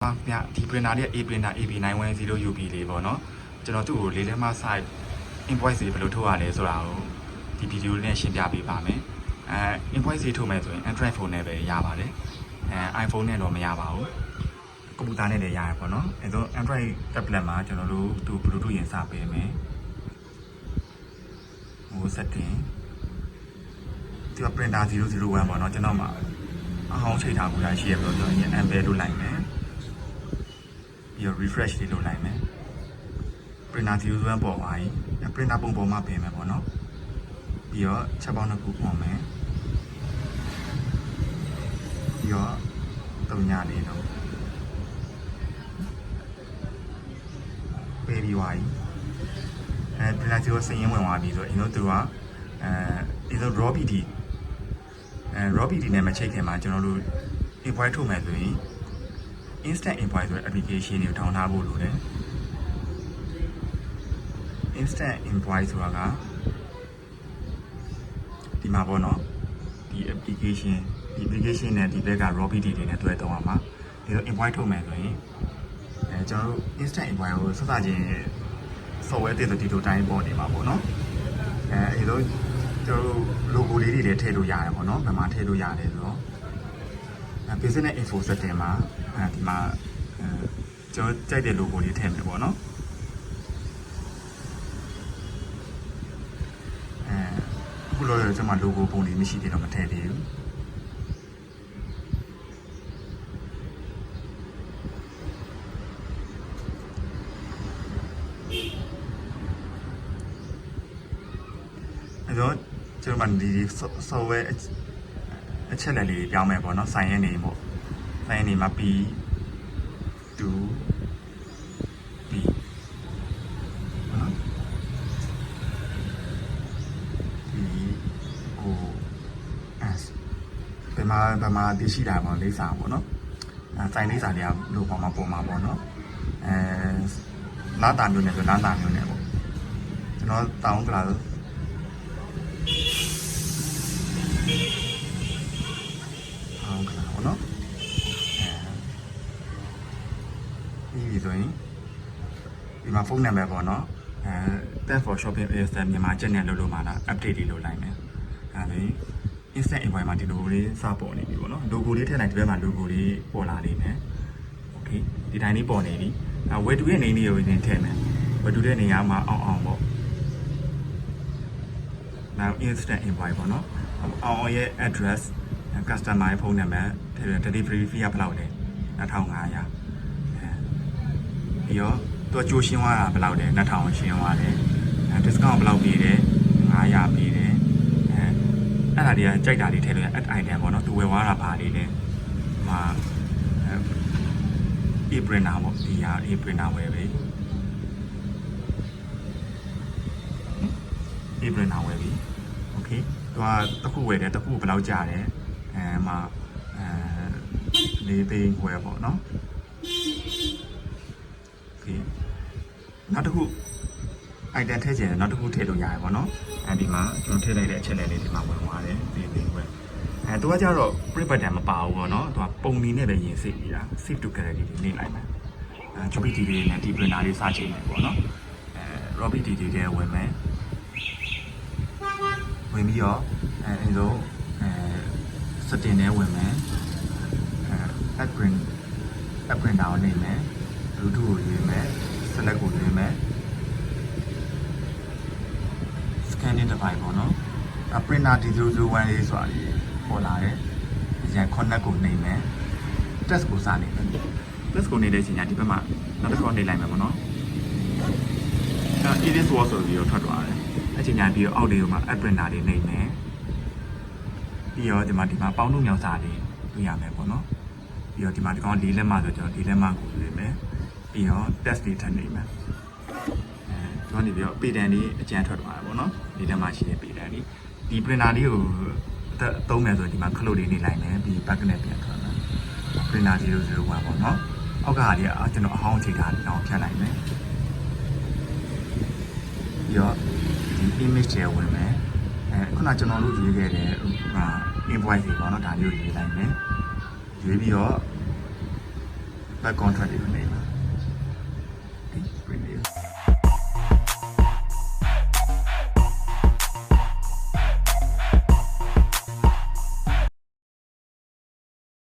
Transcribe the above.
ဗျဒီ printer လေး A printer AB910 UB လေးပေါ့နော်ကျွန်တော်သူ့ကိုလေးလက်မ site invoice တွေဘယ်လိုထုတ်ရလဲဆိုတာကိုဒီဗီဒီယိုလေးနဲ့ရှင်းပြပေးပါမယ်invoice တွေထုတ်မယ်ဆိုရင် Android phone နဲ့ပဲရပါတယ်iPhone နဲ့တော့မရပါဘူးကွန်ပျူတာနဲ့လည်းရတယ်ပေါ့နော်အဲဆို Android tablet မှာကျွန်တော်တို့သူ Bluetooth ရင်စပေးမယ်ဟို setting ဒီ printer 001ပေါ့နော်ကျွန်တော်မှာအဟောင်းချိန်ထားမှုရရှိရပြီးတော့ကျွန်တော် embed လို့လိုက်မယ်ပြီးတော့ refresh လေးလုပ်လိုက်မယ် printer 001ပေါ်ပါရင် printer ပုံပေါ်မှာပြင်မယ်ပေါ့နော်ပြီးတော့ချက်ပေါင်းတစ်ခုပေါ်မယ်ပြီးတော့တုံညလေးတော့ပေးပြီးသွားပြီprinter 0စရင်ဝင်သွားပြီဆိုရင်တော့သူကဒီဆို raw pd raw pd နဲ့မချိတ်ခင်မှာကျွန်တော်တို့ invoice ထုတ်မယ်ဆိုရင် instant invoice ဆိုတဲ့ application ကိုထောင်ထားဖို့လိုတယ် instant invoice ဆိုတာကဒီမှာပေါ့နော်ဒီ application နဲ့ဒီဘက်က raw pd တွေနဲ့တွဲတော့မှာဒီတော့ invoice ထုတ်မယ်ဆိုရင်ကျွန်တော်တို့ instant invoice ကိုစစချင်း software အသစ်ဆိုဒီလိုတိုင်းပေါ်နေမှာပေါ့နော်အဲလိုကျွန်တော်တို့ logo လေးတွေလည်းထည့်လို့ရတယ်ပေါ့နော်ဘယ်မှာထည့်လို့ရတယ်ဆိုတော့business info setting မှာဒီမှာကျွန်တော်ကြိုက်တဲ့ logo လေးထည့်မယ်ပေါ့နော်အခုလောကျွန်တော် logo ပုံလေးမရှိသေးတော့မထည့်သေးဘူးအဲတော့ကျွန်တော်ဒီ software အချက်လက်လေးပြောင်းမယ်ပေါ့နော်ဆိုင်ရဲ့နေပေါ့ဆိုင်ရဲ့နေမှာ B2 B နော် BOS ဘယ်မှာတရှိတာပေါ့လေးစာပေါ့နော်ဆိုင်လေးစာတွေကလို့ပေါ်မှာပေါ့နော်လာတာမျိုးနဲ့ဆိုလာတာမျိုးနဲ့ပေါ့ကျွန်တော်တောင်းကြလားနော်ဒီဆိုရင်ဒီမှာဖုန်းနံပါတ်ပေါ့နော်thanks for shopping is မြန်မာချက်နဲ့လုပ်မှာလား update တွေလုပ်လိုက်မယ်ဒါပြီး instant invoice မှာဒီ logo လေးစပေါ်နေပြီပေါ့နော် logo လေးထည့်လိုက်ဒီဘက်မှာ logo လေးပေါ်လာနေမယ် okay ဒီတိုင်းလေးပေါ်နေပြီဝယ်တူရဲ့နေလေးကိုရင်ထည့်မယ်ဝယ်တူတဲ့နေရာမှာအောင်ပေါ့ now instant invoice ပေါ့နော်အောင်ရဲ့ address customer ဖုန်းနံပါတ် delivery fee ကဘယ်လောက်လဲ2500ပြီးတော့သူကြိုးရှင်းသွားတာဘယ်လောက်လဲ2000ရှင်းသွားတယ်discount ဘယ်လောက်ပေးတယ်900ပေးတယ်အဲ့ဒါတွေကကြိုက်တာလေးထည့်လို့ add item ပေါ့နော်သူဝယ်သွားတာပါလေးလဲဟို e-printer ပေါ့ဒီဟာ e-printer ဝယ်ပဲ e-printer ဝယ်ပြီ okay သူကတစ်ခုဝယ်တယ်တစ်ခုဘယ်လောက်ကျတယ်မှာ4သိန်းခွဲပေါ့နော် okay နောက်တစ်ခု item ထည့်ချင်တယ်နောက်တစ်ခုထည့်လို့ရတယ်ပေါ့နော်ဒီမှာကျွန်တော်ထည့်လိုက်တဲ့အချက်လေးဒီမှာဝင်သွားတယ်4သိန်းခွဲသူကကြတော့ print button မပါဘူးပေါ့နော်သူကပုံမီနဲ့ပဲရင်စိတ်ပြီးတာ save to gallery နေလိုက်မယ်GPT လေးနဲ့ဒီ printer လေးစချိန်နေပေါ့နော်Robby DD တွေဝင်မယ်ဝင်ပြီးတော့အဲလိုsetting နဲ့ဝင်မယ်add print down နေမယ် Bluetooth ကိုရွေးမယ် select ကိုရွေးမယ် scanning device ပေါ့နော်printer D001 လေးဆိုတာပေါ်လာတယ်အရင် connect ကိုနှိပ်မယ် test ကိုစနေမယ် test ကိုနေတဲ့ချိန်ကျဒီဘက်မှာနောက်တစ်ခေါက်နှိပ်လိုက်မယ်ပေါ့နော်edit word ဆိုပြီးတော့ထွက်သွားတယ်အချိန်ကျပြီးတော့အောက်လေးမှာ add printer လေးနှိပ်မယ်ပြီးတော့ဒီမှာပေါင်းလို့မြောက်စာလေးတွေ့ရမယ်ပေါ့နော်ပြီးတော့ဒီမှာဒီကောင်လေးလက်မဆိုကျွန်တော်ဒီလက်မကိုရွေးမယ်ပြီးတော့ test လေးထပ်နေမယ်ကျွန်တော်နေပြီးတော့ pattern လေးအကျန်းထွက်သွားတယ်ပေါ့နော်ဒီလက်မရှိတဲ့ pattern လေးဒီ printer လေးကိုသုံးမယ်ဆိုဒီမှာခလုတ်လေးနေလိုက်မယ်ပြီး back နဲ့ပြန်ထွက်မယ် printer 001ပေါ့နော်အောက်ကဟာလေးကျွန်တော်အဟောင်းချိန်ထားပြီးတော့ဖြတ်လိုက်မယ်ပြီးတော့ဒီ image တွေဝင်မယ်ခုနကျွန်တော်တို့ရေးခဲ့တဲ့ invoice တွေပေါ့နော်ဒါမျိုးရေးလိုက်မယ်ရွေးပြီးတော့ back contract တွေနေမှာဒီ print လေး